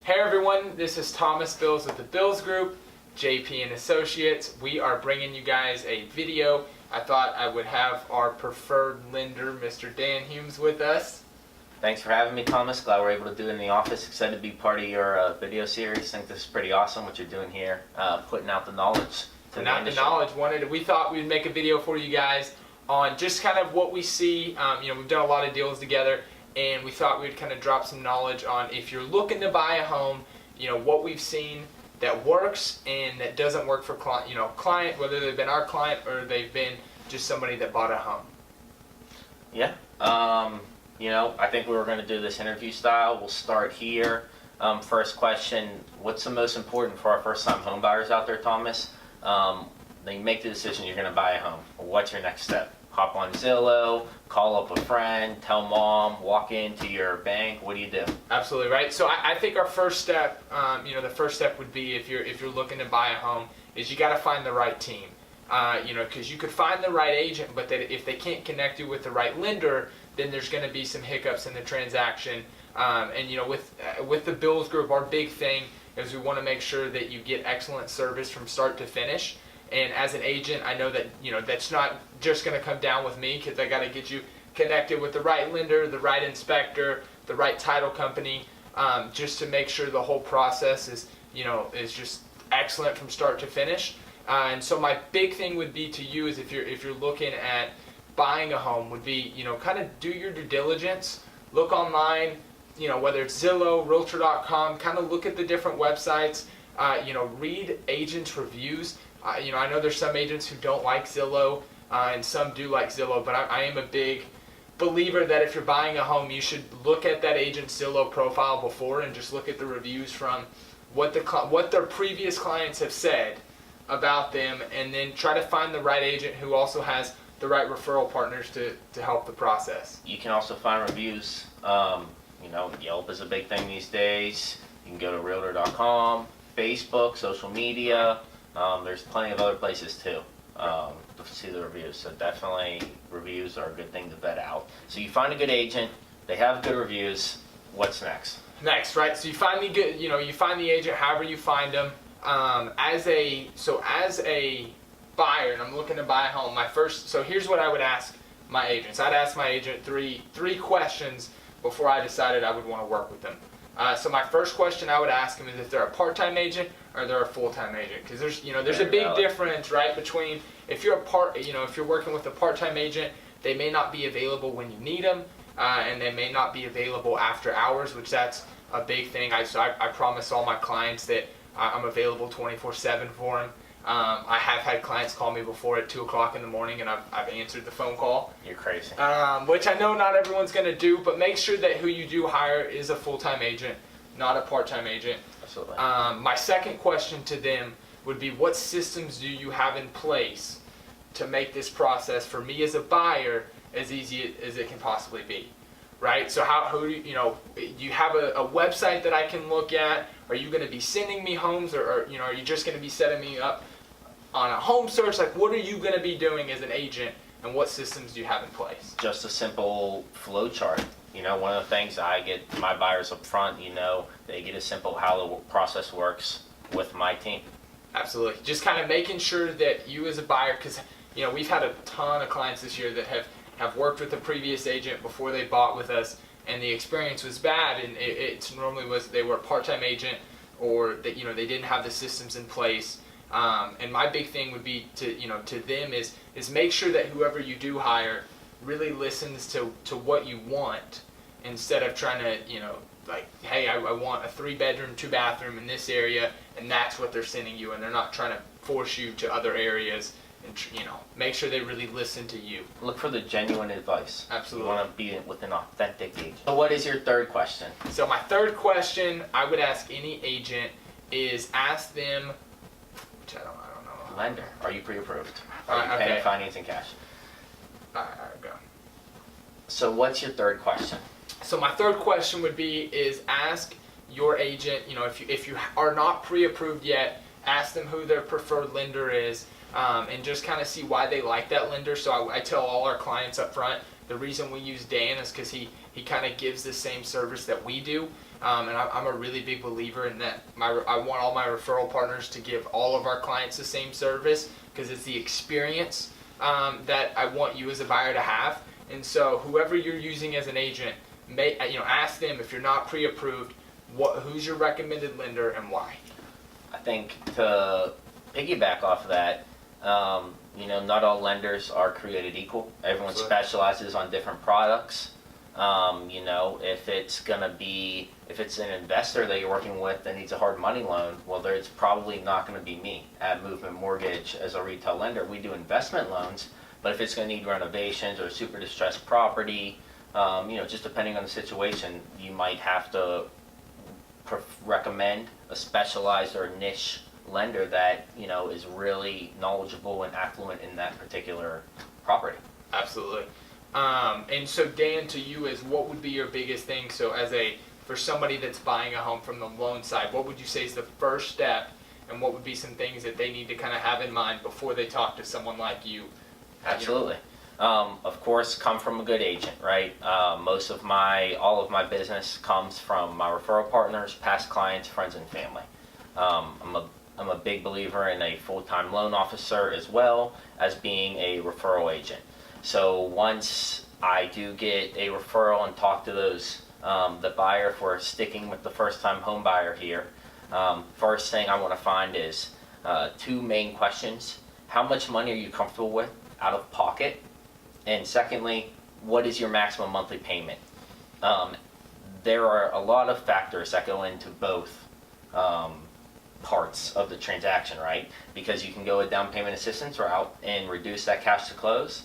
Hey everyone, this is Thomas Bills with the Bills Group, JP and Associates. We are bringing you guys a video. I thought I would have our preferred lender, Mr. Dan Humes, with us. Thanks for having me, Thomas. Glad we're able to do it in the office. Excited to be part of your video series. Think this is pretty awesome what you're doing here, putting out the knowledge. We thought we'd make a video for you guys on just kind of what we see. We've done a lot of deals together, and we thought we'd kind of drop some knowledge on if you're looking to buy a home, what we've seen that works and that doesn't work for client, whether they've been our client or they've been just somebody that bought a home. Yeah. I think we were going to do this interview style. We'll start here. First question, what's the most important for our first-time home buyers out there, Thomas? They make the decision you're going to buy a home. What's your next step? Hop on Zillow, call up a friend, tell mom, walk into your bank. What do you do? Absolutely right. So I think our first step, the first step would be if you're looking to buy a home, is you got to find the right team. Because you could find the right agent, but that if they can't connect you with the right lender, then there's going to be some hiccups in the transaction. With the Bills Group, our big thing is we want to make sure that you get excellent service from start to finish. And as an agent, I know that that's not just going to come down with me, because I got to get you connected with the right lender, the right inspector, the right title company, just to make sure the whole process is just excellent from start to finish. And so my big thing would be to you is if you're looking at buying a home would be kind of do your due diligence, look online, whether it's Zillow, Realtor.com, kind of look at the different websites, read agents' reviews. I know there's some agents who don't like Zillow, and some do like Zillow, but I am a big believer that if you're buying a home, you should look at that agent's Zillow profile before and just look at the reviews from what their previous clients have said about them, and then try to find the right agent who also has the right referral partners to help the process. You can also find reviews. Yelp is a big thing these days. You can go to Realtor.com, Facebook, social media. There's plenty of other places too to see the reviews. So definitely reviews are a good thing to vet out. So you find a good agent, they have good reviews. What's next? Next, right? So you find the agent however you find them. As a buyer, and I'm looking to buy a home, so here's what I would ask my agents. I'd ask my agent three questions before I decided I would want to work with them. So my first question I would ask them is if they're a part-time agent or they're a full-time agent, because there's a big difference, right, between if you're if you're working with a part-time agent, they may not be available when you need them, and they may not be available after hours, which that's a big thing. I promise all my clients that I'm available 24/7 for them. I have had clients call me before at 2 o'clock in the morning, and I've answered the phone call. You're crazy. Which I know not everyone's going to do, but make sure that who you do hire is a full-time agent, not a part-time agent. Absolutely. My second question to them would be, what systems do you have in place to make this process for me as a buyer as easy as it can possibly be? Right? So do you have a website that I can look at? Are you going to be sending me homes, or are you just going to be setting me up on a home search? Like, what are you going to be doing as an agent, and what systems do you have in place? Just a simple flow chart. One of the things I get my buyers up front, they get a simple how the process works with my team. Absolutely. Just kind of making sure that you as a buyer, because we've had a ton of clients this year that have worked with the previous agent before they bought with us, and the experience was bad, and it normally was they were a part-time agent, or that they didn't have the systems in place. And my big thing would be to them is make sure that whoever you do hire really listens to what you want, instead of trying to hey, I want a 3-bedroom 2-bathroom in this area, and that's what they're sending you, and they're not trying to force you to other areas. And make sure they really listen to you. Look for the genuine advice. Absolutely. You want to be with an authentic agent. So what is your third question? So my third question I would ask any agent is ask them, which I don't know. Lender. Are you pre-approved? Are you paying financing cash? Alright, go. So what's your third question? So my third question would be is ask your agent, if you are not pre-approved yet, ask them who their preferred lender is. And just kind of see why they like that lender. So I tell all our clients up front, the reason we use Dan is because he kind of gives the same service that we do. And I'm a really big believer in that. I want all my referral partners to give all of our clients the same service because it's the experience that I want you as a buyer to have. And so whoever you're using as an agent, ask them if you're not pre-approved, who's your recommended lender and why. I think to piggyback off of that, not all lenders are created equal. Everyone Absolutely. specializes on different products. If it's an investor that you're working with that needs a hard money loan, well, there's probably not going to be me at Movement Mortgage as a retail lender. We do investment loans, but if it's going to need renovations or super distressed property, just depending on the situation, you might have to recommend a specialized or niche lender that is really knowledgeable and affluent in that particular property. Absolutely. And so Dan, to you is what would be your biggest thing? So for somebody that's buying a home from the loan side, what would you say is the first step, and what would be some things that they need to kind of have in mind before they talk to someone like you? Absolutely. Of course, come from a good agent, right? All of my business comes from my referral partners, past clients, friends, and family. I'm a big believer in a full-time loan officer as well as being a referral agent. So once I do get a referral and talk to the buyer, if we're sticking with the first-time home buyer here, first thing I want to find is two main questions. How much money are you comfortable with out of pocket? And secondly, what is your maximum monthly payment? There are a lot of factors that go into both parts of the transaction, right? Because you can go a down payment assistance route and reduce that cash to close,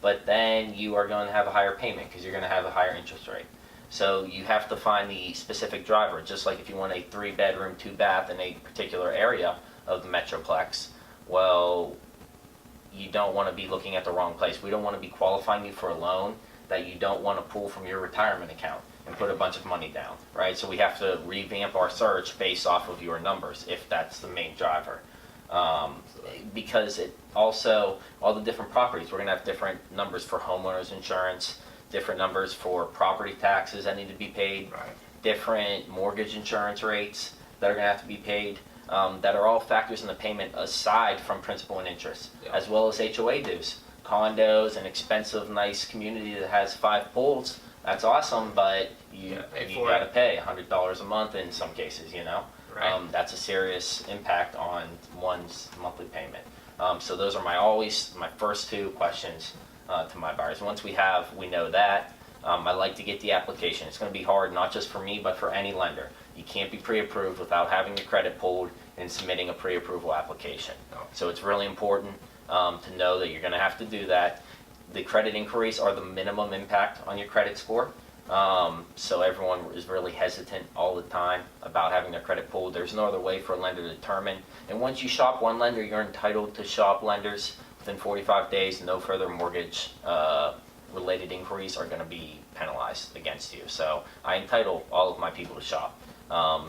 but then you are going to have a higher payment because you're going to have a higher interest rate. So you have to find the specific driver, just like if you want a 3-bedroom, 2-bath in a particular area of the Metroplex. Well, you don't want to be looking at the wrong place. We don't want to be qualifying you for a loan that you don't want to pull from your retirement account and put a bunch of money down, right? So we have to revamp our search based off of your numbers if that's the main driver. Because it also, all the different properties, we're going to have different numbers for homeowners insurance, different numbers for property taxes that need to be paid, Right. different mortgage insurance rates that are going to have to be paid. That are all factors in the payment aside from principal and interest, Yeah. as well as HOA dues. Condos, an expensive, nice community that has 5 pools, that's awesome, but you got to pay $100 a month in some cases, Right. That's a serious impact on one's monthly payment. So those are my first 2 questions to my buyers. Once we know that, I like to get the application. It's going to be hard, not just for me, but for any lender. You can't be pre-approved without having your credit pulled and submitting a pre-approval application. No. So it's really important to know that you're going to have to do that. The credit inquiries are the minimum impact on your credit score. So everyone is really hesitant all the time about having their credit pulled. There's no other way for a lender to determine. And once you shop one lender, you're entitled to shop lenders within 45 days. No further mortgage related inquiries are going to be penalized against you. So I entitle all of my people to shop.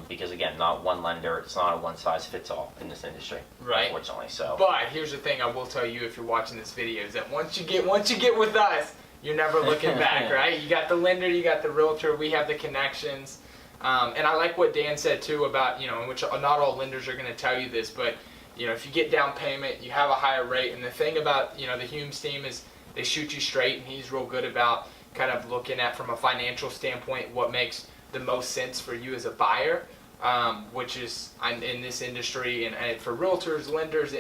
Because again, not one lender, it's not a one-size-fits-all in this industry, Right. unfortunately. So, But here's the thing I will tell you if you're watching this video is that once you get with us, you're never looking back, right? You got the lender, you got the realtor, we have the connections. And I like what Dan said too about, which not all lenders are going to tell you this, but if you get down payment, you have a higher rate. And the thing about, the Humes team is they shoot you straight, and he's real good about kind of looking at from a financial standpoint what makes the most sense for you as a buyer, which is in this industry and for realtors, lenders,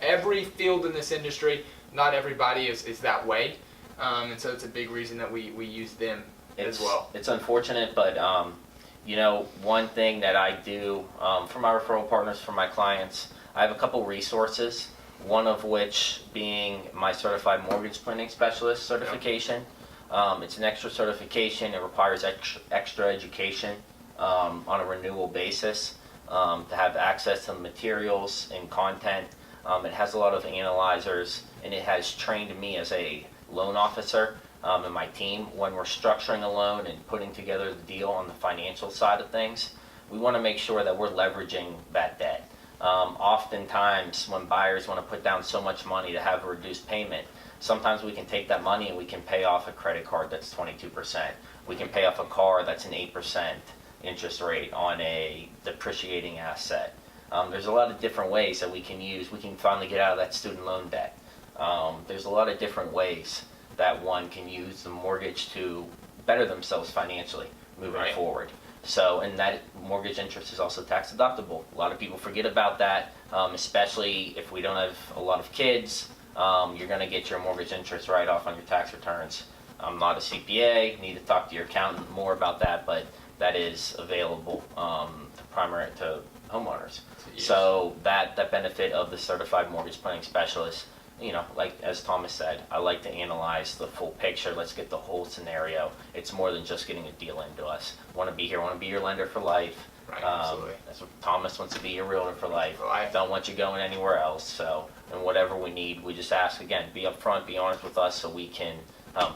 every field in this industry, not everybody is that way, and so it's a big reason that we use them as well. It's unfortunate, but one thing that I do for my referral partners, for my clients, I have a couple resources. One of which being my certified mortgage planning specialist certification. It's an extra certification. It requires extra education on a renewal basis to have access to the materials and content. It has a lot of analyzers, and it has trained me as a loan officer and my team when we're structuring a loan and putting together the deal on the financial side of things. We want to make sure that we're leveraging that debt. Oftentimes, when buyers want to put down so much money to have a reduced payment, Sometimes we can take that money and we can pay off a credit card that's 22%. We can pay off a car that's an 8% interest rate on a depreciating asset. There's a lot of different ways that we can use. We can finally get out of that student loan debt. There's a lot of different ways that one can use the mortgage to better themselves financially moving forward. So, and that mortgage interest is also tax deductible. A lot of people forget about that, especially if we don't have a lot of kids. You're going to get your mortgage interest right off on your tax returns. I'm not a CPA, need to talk to your accountant more about that, but that is available to homeowners. Yes. So that benefit of the certified mortgage planning specialist, you know, like as Thomas said, I like to analyze the full picture. Let's get the whole scenario. It's more than just getting a deal into us. Want to be here, want to be your lender for life. Right, absolutely. That's what Thomas wants to be your realtor for life. For life. Don't want you going anywhere else. So, and whatever we need, we just ask again, be upfront, be honest with us so we can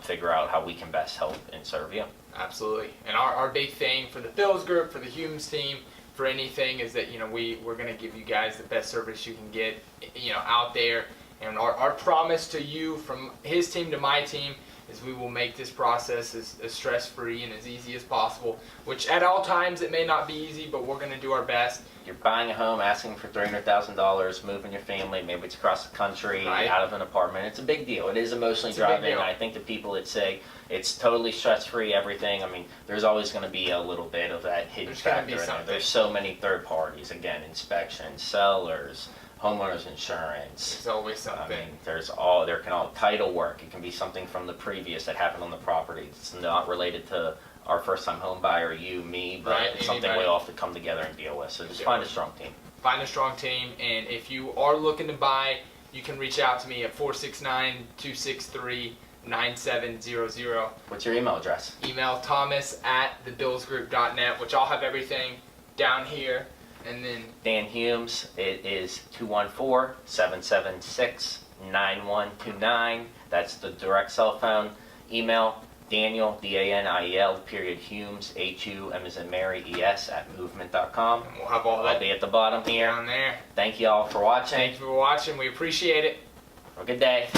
figure out how we can best help and serve you. Absolutely. And our big thing for the Bills group, for the Humes team, for anything is that, you know, we're going to give you guys the best service you can get, you know, out there. And our promise to you from his team to my team is we will make this process as stress-free and as easy as possible, which at all times it may not be easy, but we're going to do our best. You're buying a home, asking for $300,000, moving your family, maybe it's across the country, Right. out of an apartment. It's a big deal. It is emotionally It's a big driving. deal. I think the people that say it's totally stress-free, everything, I mean, there's always going to be a little bit of that hidden There's gonna factor be in there. something. There's so many third parties, again, inspections, sellers, homeowners insurance. There's always something. I mean, there can all title work. It can be something from the previous that happened on the property. It's not related to our first-time home buyer, you, me, but Right, it's something we anybody. all have to come together and deal with. So just Yeah. find a strong team. Find a strong team, and if you are looking to buy, you can reach out to me at 469-263-9700. What's your email address? Email thomas@thebillsgroup.net, which I'll have everything down here. And then Dan Humes, it is 214-776-9129. That's the direct cell phone. Email Daniel, Daniel, Humes, HUM as in Mary, ES @movement.com. we'll have all I'll that be at the bottom here. down there. Thank you all for watching. Thank you for watching. We appreciate it. Have a good day.